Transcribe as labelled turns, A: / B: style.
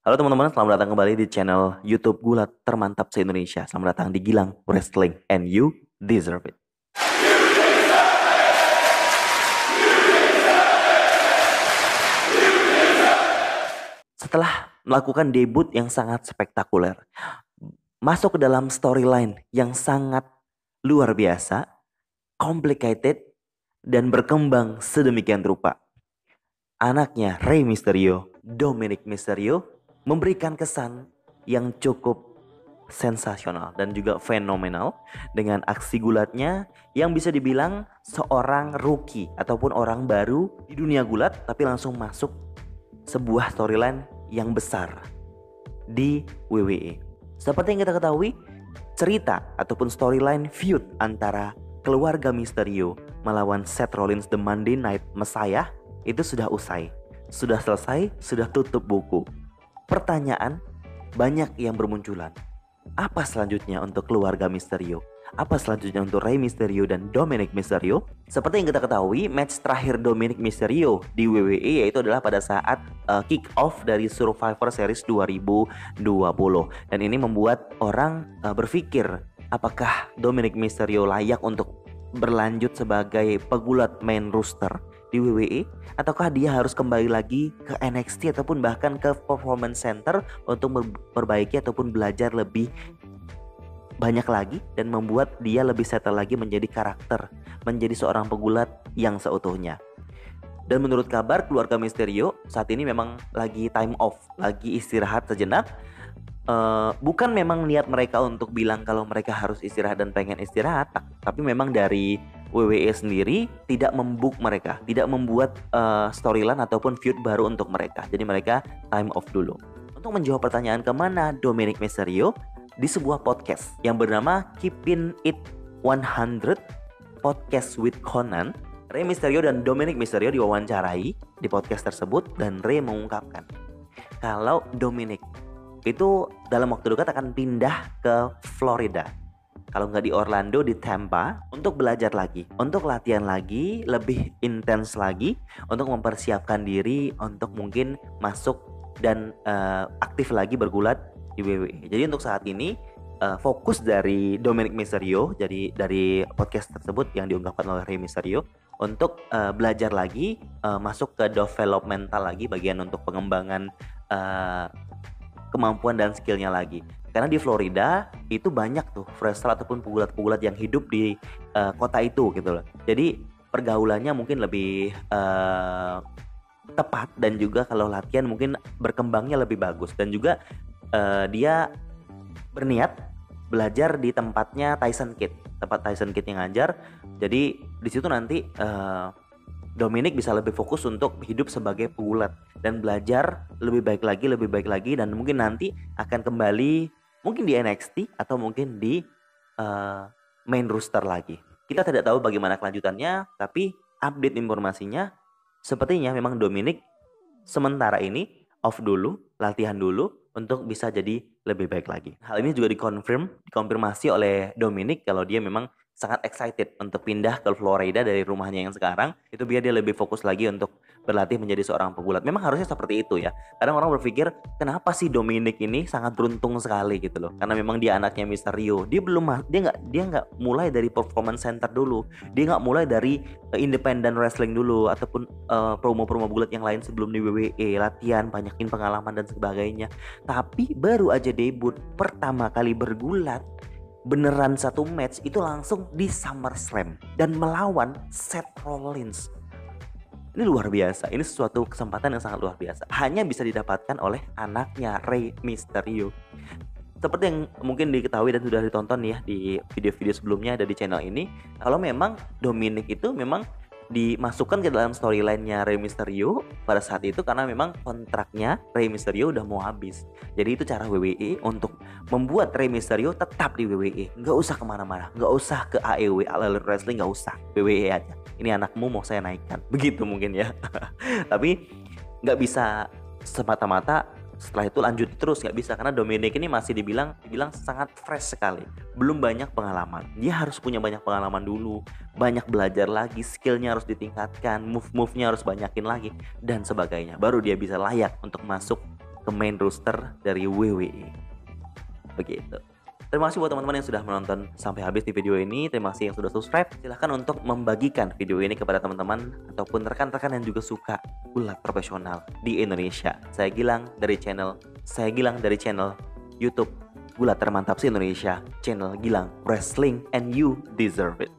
A: Halo teman-teman, selamat datang kembali di channel YouTube Gulat Termantap se-Indonesia. Selamat datang di Gilang Wrestling, and you deserve it. Setelah melakukan debut yang sangat spektakuler, masuk ke dalam storyline yang sangat luar biasa, complicated, dan berkembang sedemikian rupa. Anaknya Rey Mysterio, Dominic Mysterio, memberikan kesan yang cukup sensasional dan juga fenomenal dengan aksi gulatnya yang bisa dibilang seorang rookie ataupun orang baru di dunia gulat, tapi langsung masuk sebuah storyline yang besar di WWE. Seperti yang kita ketahui, cerita ataupun storyline feud antara keluarga Mysterio melawan Seth Rollins The Monday Night Messiah itu sudah usai, sudah selesai, sudah tutup buku. Pertanyaan banyak yang bermunculan. Apa selanjutnya untuk keluarga Mysterio? Apa selanjutnya untuk Rey Mysterio dan Dominic Mysterio? Seperti yang kita ketahui, match terakhir Dominic Mysterio di WWE yaitu adalah pada saat kick off dari Survivor Series 2020. Dan ini membuat orang berpikir apakah Dominic Mysterio layak untuk berlanjut sebagai pegulat main roster di WWE, ataukah dia harus kembali lagi ke NXT ataupun bahkan ke Performance Center untuk memperbaiki ataupun belajar lebih banyak lagi dan membuat dia lebih settle lagi menjadi karakter, menjadi seorang pegulat yang seutuhnya. Dan menurut kabar, keluarga Mysterio saat ini memang lagi time off, lagi istirahat sejenak. Bukan memang niat mereka untuk bilang kalau mereka harus istirahat dan pengen istirahat, tapi memang dari WWE sendiri tidak membook mereka, tidak membuat storyline ataupun feud baru untuk mereka. Jadi mereka time off dulu. Untuk menjawab pertanyaan kemana Dominic Mysterio, di sebuah podcast yang bernama Keeping It 100 Podcast with Conan, Rey Mysterio dan Dominic Mysterio diwawancarai di podcast tersebut, dan Rey mengungkapkan kalau Dominic itu dalam waktu dekat akan pindah ke Florida. Kalau nggak di Orlando, di Tampa, untuk belajar lagi, untuk latihan lagi, lebih intens lagi, untuk mempersiapkan diri untuk mungkin masuk dan aktif lagi bergulat di WWE. Jadi untuk saat ini fokus dari Dominic Mysterio, jadi dari podcast tersebut yang diungkapkan oleh Rey Mysterio, untuk belajar lagi, masuk ke developmental lagi, bagian untuk pengembangan kemampuan dan skillnya lagi. Karena di Florida itu banyak tuh wrestler ataupun pegulat-pegulat yang hidup di kota itu gitu loh. Jadi pergaulannya mungkin lebih tepat, dan juga kalau latihan mungkin berkembangnya lebih bagus. Dan juga dia berniat belajar di tempatnya Tyson Kidd, tempat Tyson Kidd yang ngajar. Jadi di situ nanti Dominic bisa lebih fokus untuk hidup sebagai pegulat dan belajar lebih baik lagi, dan mungkin nanti akan kembali mungkin di NXT atau mungkin di main roster lagi. Kita tidak tahu bagaimana kelanjutannya, tapi update informasinya sepertinya memang Dominic sementara ini off dulu, latihan dulu untuk bisa jadi lebih baik lagi. Hal ini juga dikonfirmasi oleh Dominic kalau dia memang sangat excited untuk pindah ke Florida dari rumahnya yang sekarang, itu biar dia lebih fokus lagi untuk berlatih menjadi seorang pegulat. Memang harusnya seperti itu ya. Kadang orang berpikir, kenapa sih Dominic ini sangat beruntung sekali gitu loh? Karena memang dia anaknya Mysterio. Dia nggak mulai dari Performance Center dulu. Dia nggak mulai dari independent wrestling dulu ataupun promo-promo pegulat yang lain sebelum di WWE, latihan, banyakin pengalaman dan sebagainya. Tapi baru aja debut pertama kali bergulat, beneran satu match itu langsung di SummerSlam dan melawan Seth Rollins. Ini luar biasa. Ini sesuatu kesempatan yang sangat luar biasa. Hanya bisa didapatkan oleh anaknya Rey Mysterio. Seperti yang mungkin diketahui dan sudah ditonton ya di video-video sebelumnya ada di channel ini, kalau memang Dominic itu memang dimasukkan ke dalam storyline-nya Rey Mysterio pada saat itu karena memang kontraknya Rey Mysterio udah mau habis. Jadi itu cara WWE untuk membuat Rey Mysterio tetap di WWE, nggak usah kemana-mana, nggak usah ke AEW, All Elite Wrestling, nggak usah, WWE aja. Ini anakmu mau saya naikkan, begitu mungkin ya. Tapi nggak bisa semata-mata setelah itu lanjut terus, nggak bisa, karena Dominic ini masih dibilang sangat fresh sekali, belum banyak pengalaman. Dia harus punya banyak pengalaman dulu, banyak belajar lagi, skillnya harus ditingkatkan, move-nya harus banyakin lagi dan sebagainya, baru dia bisa layak untuk masuk ke main roster dari WWE. Begitu. Terima kasih buat teman-teman yang sudah menonton sampai habis di video ini. Terima kasih yang sudah subscribe. Silahkan untuk membagikan video ini kepada teman-teman ataupun rekan-rekan yang juga suka gulat profesional di Indonesia. Saya Gilang dari channel YouTube Gulat Termantap se Indonesia, channel Gilang Wrestling, and you deserve it.